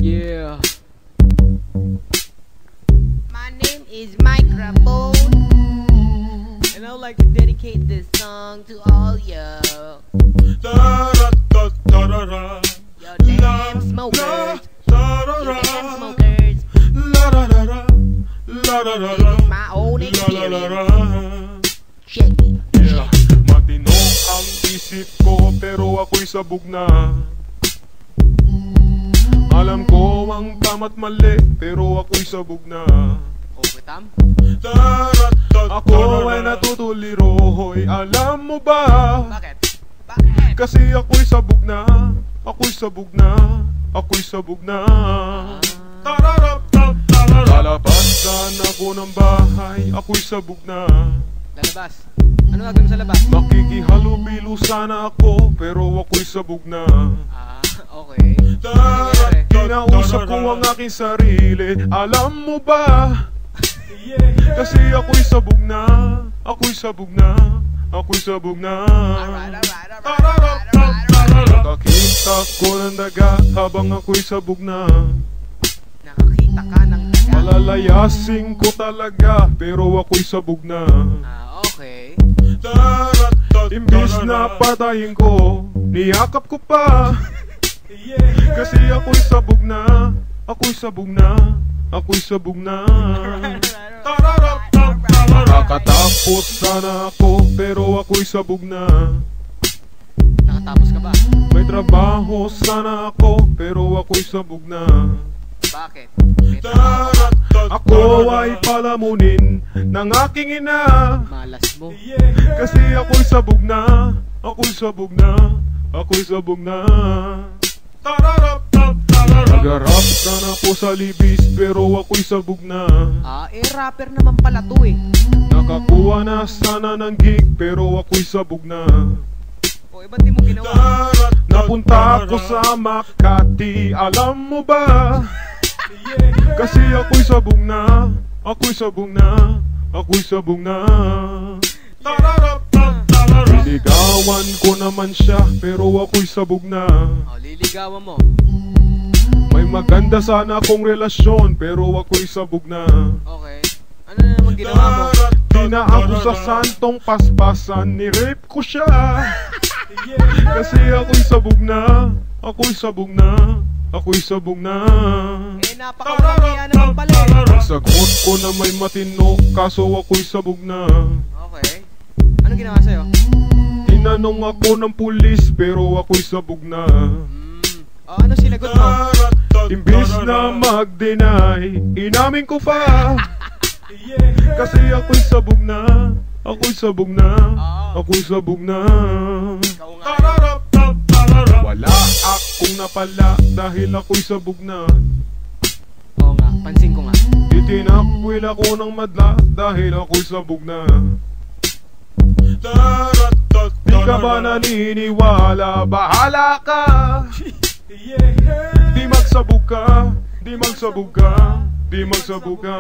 Yeah. My name is Microphone, and I would like to dedicate this song to all you. Yo, damn smokers. You damn smokers. This is my own experience. Check it. Yeah. Matino ang isip ko pero ako'y sabog na. Alam ko ang tama't mali pero ako'y sabog na. Okay, Tam? Ako ay natutuliro, hoy, alam mo ba? Bakit? Bakit? Kasi ako'y sabog na. Ako'y sabog na. Ako'y sabog na. Lalabasan ako ng bahay, ako'y sabog na. Lalabas. Ano gagawin mo sa labas? Makikihalubilo sana ako, pero ako'y sabog na. Ah, okay. Ano nangyari? Kinausap ko ang aking sarili, alam mo ba? Kasi ako'y sabog na. Ako'y sabog na. Ako'y sabog na. Nakakita ko ng daga habang ako'y sabog na. Nakakita ka ng daga? Palalayasin ko talaga, pero ako'y sabog na. Ah, okay. Imbis na patayin ko, niyakap ko pa. Kasi ako'y sabog na. Ako'y sabog na. Ako'y sabog na. Nakatapos sana ako, pero ako'y sabog na. Nakatapos ka ba? May trabaho sana ako, pero ako'y sabog na. Bakit? May trabaho ka? Ako ay palamunin ng aking ina. Malas mo. Kasi ako'y sabog na. Ako'y sabog na. Ako'y sabog na. Nag-rap sana ako sa libis, pero ako'y sabog na. Ah, rapper naman pala to eh. Nakakuha na sana ng gig, pero ako'y sabog na. O, ba't di mo ginawa? Napunta ako sa Makati, alam mo ba? Kasi ako'y sabog na. Ako'y sabog na. Ako'y sabog na. Liligawan ko naman siya, pero ako'y sabog na. O, liligawan mo. May maganda sana akong relasyon, pero ako'y sabog na. Okay. Ano na naman ginawa mo? Di na ako sa santong paspasan, ni-rape ko siya. Kasi ako'y sabog na. Ako'y sabog na. Ako'y sabog na. Eh, napakawalang naman pala eh. Sagot ko na may matino, kaso ako'y sabog na. Okay. Ano ginawa sa'yo? Tinanong ako ng pulis, pero ako'y sabog na. O, ano sinagot mo? Imbis na mag-deny, inamin ko pa. Kasi ako'y sabog na. Ako'y sabog na. Ako'y sabog na. Ikaw nga. Wala akong napala dahil ako'y sabog na. Oo nga, pansin ko nga. Itinakwil ako ng madla dahil ako'y sabog na. Di ka ba naniniwala? Bahala ka. Di magsabog ka. Di magsabog ka. Di magsabog ka.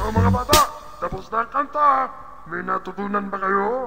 Mga bata, tapos na ang kanta. May natutunan ba kayo?